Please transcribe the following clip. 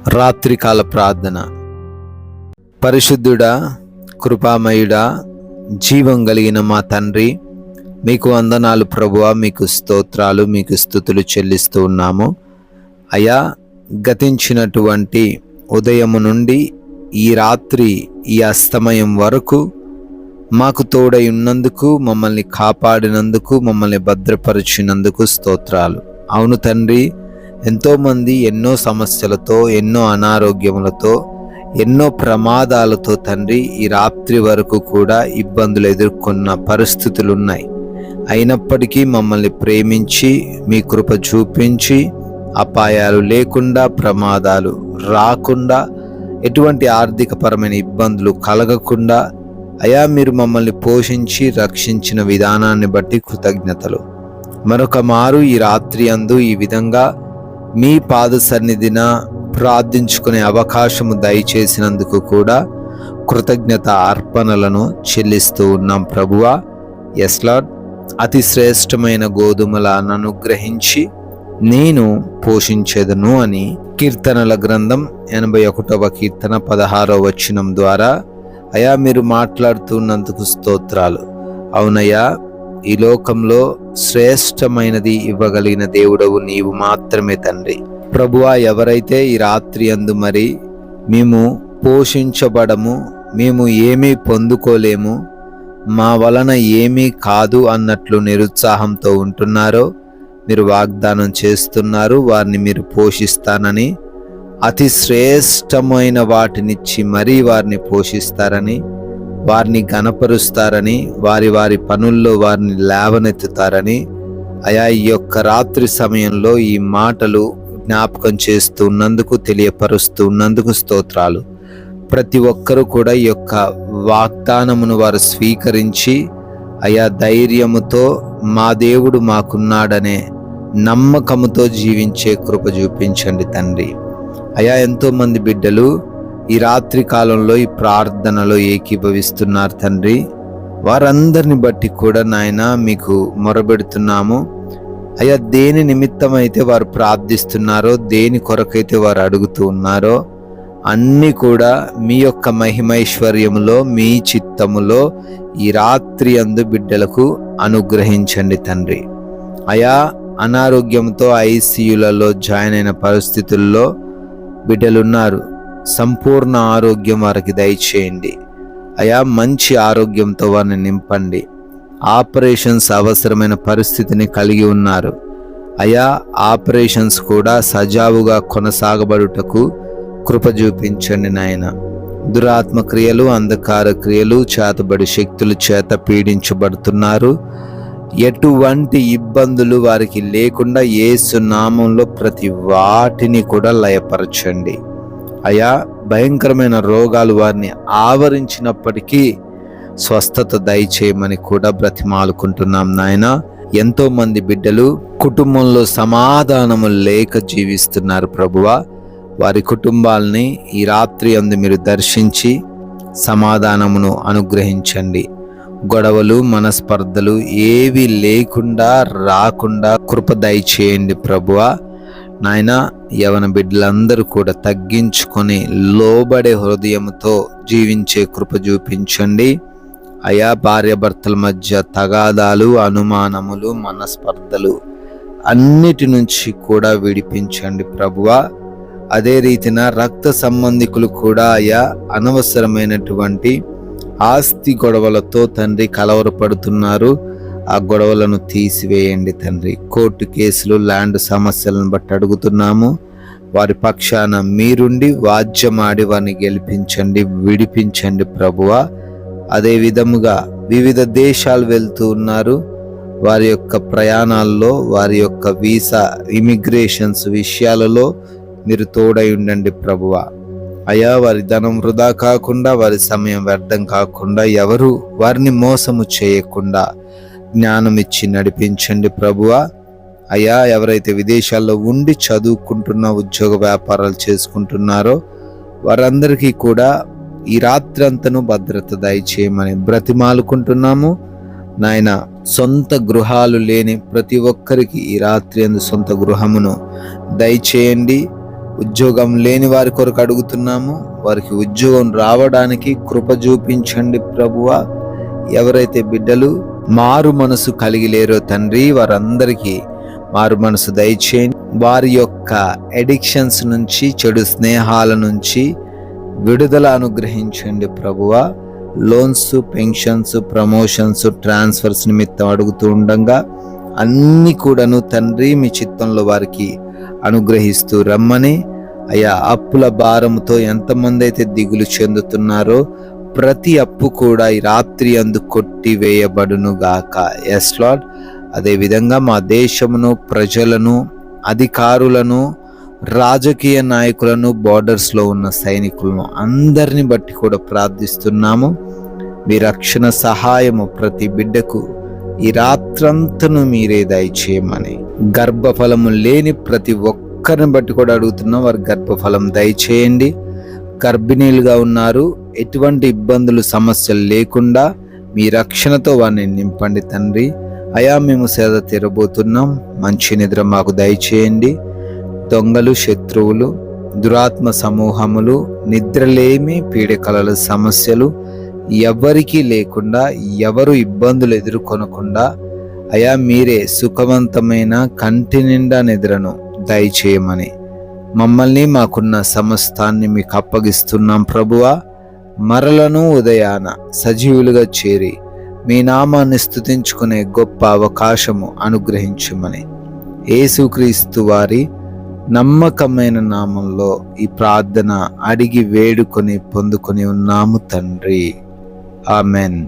రాత్రికాల ప్రార్థన. పరిశుద్ధుడా, కృపామయుడా, జీవం కలిగిన మా తండ్రి, మీకు వందనాలు ప్రభువా, మీకు స్తోత్రాలు, మీకు స్తుతులు చెల్లిస్తూ ఉన్నాము. అయా, గతించినటువంటి ఉదయము నుండి ఈ రాత్రి, ఈ అస్తమయం వరకు మాకు తోడై ఉన్నందుకు, మమ్మల్ని కాపాడినందుకు, మమ్మల్ని భద్రపరిచినందుకు స్తోత్రాలు. అవును తండ్రి, ఎంతోమంది ఎన్నో సమస్యలతో, ఎన్నో అనారోగ్యములతో, ఎన్నో ప్రమాదాలతో తండ్రి ఈ రాత్రి వరకు కూడా ఇబ్బందులు ఎదుర్కొన్న పరిస్థితులున్నాయి. అయినప్పటికీ మమ్మల్ని ప్రేమించి, మీ కృప చూపించి, అపాయాలు లేకుండా, ప్రమాదాలు రాకుండా, ఎటువంటి ఆర్థికపరమైన ఇబ్బందులు కలగకుండా అయా మీరు మమ్మల్ని పోషించి రక్షించిన విధానాన్ని బట్టి కృతజ్ఞతలు. మరొక మారు ఈ రాత్రి అందు ఈ విధంగా మీ పాద సన్నిధిన ప్రార్థించుకునే అవకాశము దయచేసినందుకు కూడా కృతజ్ఞత అర్పణలను చెల్లిస్తూ ఉన్నాం ప్రభువా. ఎస్ లార్డ్, అతి శ్రేష్టమైన గోధుమలను అనుగ్రహించి నేను పోషించేదను అని కీర్తనల గ్రంథం 81వ కీర్తన 16వ వచనం ద్వారా అయా మీరు మాట్లాడుతున్నందుకు స్తోత్రాలు. అవునయ్యా, ఈ లోకంలో శ్రేష్టమైనది ఇవ్వగలిగిన దేవుడవు నీవు మాత్రమే తండ్రి. ప్రభువా, ఎవరైతే ఈ రాత్రి అందు మరి మేము పోషించబడము, మేము ఏమీ పొందుకోలేము, మా వలన ఏమీ కాదు అన్నట్లు నిరుత్సాహంతో ఉంటున్నారో మీరు వాగ్దానం చేస్తున్నారు. వారిని మీరు పోషిస్తానని, అతి శ్రేష్టమైన వాటినిచ్చి మరీ వారిని పోషిస్తారని, వారిని ఘనపరుస్తారని, వారి వారి పనుల్లో వారిని లేవనెత్తుతారని అయా ఈ యొక్క రాత్రి సమయంలో ఈ మాటలు జ్ఞాపకం చేస్తున్నందుకు, తెలియపరుస్తున్నందుకు స్తోత్రాలు. ప్రతి ఒక్కరూ కూడా ఈ యొక్క వాగ్దానమును వారు స్వీకరించి అయా ధైర్యముతో మా దేవుడు మాకున్నాడనే నమ్మకముతో జీవించే కృప చూపించండి తండ్రి. అయా, ఎంతోమంది బిడ్డలు ఈ రాత్రి కాలంలో ఈ ప్రార్థనలో ఏకీభవిస్తున్నారు తండ్రి. వారందరిని బట్టి కూడా నాయన మీకు మొరబెడుతున్నాము. అయ్యా, దేని నిమిత్తమైతే వారు ప్రార్థిస్తున్నారో, దేని కొరకైతే వారు అడుగుతూ ఉన్నారో అన్నీ కూడా మీ యొక్క మహిమైశ్వర్యములో, మీ చిత్తములో ఈ రాత్రి అందు బిడ్డలకు అనుగ్రహించండి తండ్రి. అయా, అనారోగ్యంతో ఐసీయూలలో జాయిన్ అయిన పరిస్థితుల్లో బిడ్డలున్నారు. సంపూర్ణ ఆరోగ్యం వారికి దయచేయండి అయా. మంచి ఆరోగ్యంతో వారిని నింపండి. ఆపరేషన్స్ అవసరమైన పరిస్థితిని కలిగి ఉన్నారు అయా. ఆపరేషన్స్ కూడా సజావుగా కొనసాగబడుటకు కృప చూపించండి నాయన. దురాత్మ క్రియలు, అంధకార క్రియలు, చేతబడి శక్తుల చేత పీడించబడుతున్నారు. ఎటువంటి ఇబ్బందులు వారికి లేకుండా యేసు నామంలో ప్రతి వాటిని కూడా లయపరచండి అయా. భయంకరమైన రోగాలు వారిని ఆవరించినప్పటికీ స్వస్థత దయచేయమని కూడా బ్రతిమాలుకుంటున్నాం నాయన. ఎంతో మంది బిడ్డలు కుటుంబంలో సమాధానము లేక జీవిస్తున్నారు ప్రభువా. వారి కుటుంబాలని ఈ రాత్రి అందు మీరు దర్శించి సమాధానమును అనుగ్రహించండి. గొడవలు, మనస్పర్ధలు ఏవి లేకుండా రాకుండా కృప దయచేయండి ప్రభువా. నాయన, యవన బిడ్డలందరూ కూడా తగ్గించుకొని లోబడే హృదయంతో జీవించే కృప చూపించండి అయా. భార్యాభర్తల మధ్య తగాదాలు, అనుమానములు, మనస్పర్ధలు అన్నిటి నుంచి కూడా విడిపించండి ప్రభువా. అదే రీతిన రక్త సంబంధికులు కూడా అయా అనవసరమైనటువంటి ఆస్తి గొడవలతో తండ్రి కలవరపడుతున్నారు. ఆ గొడవలను తీసివేయండి తండ్రి. కోర్టు కేసులు, ల్యాండ్ సమస్యలను బట్టి అడుగుతున్నాము. వారి పక్షాన మీరుండి వాద్యమాడి వారిని గెలిపించండి, విడిపించండి ప్రభువా. అదే విధముగా వివిధ దేశాలు వెళ్తూ ఉన్నారు. వారి యొక్క ప్రయాణాల్లో, వారి యొక్క వీసా, ఇమిగ్రేషన్స్ విషయాలలో మీరు తోడై ఉండండి ప్రభువా. అయా, వారి ధనం వృధా కాకుండా, వారి సమయం వ్యర్థం కాకుండా, ఎవరు వారిని మోసము చేయకుండా జ్ఞానం ఇచ్చి నడిపించండి ప్రభువా. అయా, ఎవరైతే విదేశాల్లో ఉండి చదువుకుంటున్న, ఉద్యోగ వ్యాపారాలు చేసుకుంటున్నారో వారందరికీ కూడా ఈ రాత్రంతను భద్రత దయచేయమని బ్రతిమాలుకుంటున్నాము నాయన. సొంత గృహాలు లేని ప్రతి ఒక్కరికి ఈ రాత్రి అందు సొంత గృహమును దయచేయండి. ఉద్యోగం లేని వారి కొరకు అడుగుతున్నాము, వారికి ఉద్యోగం రావడానికి కృప చూపించండి ప్రభువా. ఎవరైతే బిడ్డలు మారు మనసు కలిగి లేరో తండ్రి, వారందరికీ మారు మనసు దయచేయండి. వారి యొక్క అడిక్షన్స్ నుంచి, చెడు స్నేహాల నుంచి విడుదల అనుగ్రహించండి ప్రభువా. లోన్స్, పెన్షన్స్, ప్రమోషన్స్, ట్రాన్స్ఫర్స్ నిమిత్తం అడుగుతూ ఉండగా అన్ని కూడాను తండ్రి మీ చిత్తంలో వారికి అనుగ్రహిస్తూ రమ్మని. అయ్యా, అప్పుల భారంతో ఎంతమంది అయితే దిగులు చెందుతున్నారో ప్రతి అప్పు కూడా ఈ రాత్రి అందు కొట్టివేయబడును గాక. Yes Lord. అదేవిధంగా మా దేశమును, ప్రజలను, అధికారులను, రాజకీయ నాయకులను, బార్డర్స్లో ఉన్న సైనికులను అందరిని బట్టి కూడా ప్రార్థిస్తున్నాము. మీ రక్షణ సహాయము ప్రతి బిడ్డకు ఈ రాత్రంతను మీరే దయచేయమని. గర్భఫలము లేని ప్రతి ఒక్కరిని బట్టి కూడా అడుగుతున్నాం, వారి గర్భఫలం దయచేయండి. గర్భిణీలుగా ఉన్నారు, ఎటువంటి ఇబ్బందులు, సమస్యలు లేకుండా మీ రక్షణతో వారిని నింపండి తండ్రి. అయా, మేము సేద తీరబోతున్నాం, మంచి నిద్ర మాకు దయచేయండి. దొంగలు, శత్రువులు, దురాత్మ సమూహములు, నిద్రలేమి, పీడకలల సమస్యలు ఎవరికీ లేకుండా, ఎవరు ఇబ్బందులు ఎదుర్కొనకుండా అయా మీరే సుఖవంతమైన కంటి నిండా నిద్రను దయచేయమని మమ్మల్ని, మాకున్న సమస్తాన్ని మీకు అప్పగిస్తున్నాం ప్రభువా. మరలను ఉదయాన సజీవులుగా చేరి మీ నామాన్ని స్తుతించుకునే గొప్ప అవకాశము అనుగ్రహించమని యేసుక్రీస్తు వారి నమ్మకమైన నామంలో ఈ ప్రార్థన అడిగి వేడుకొని పొందుకొని ఉన్నాము తండ్రి. ఆమెన్.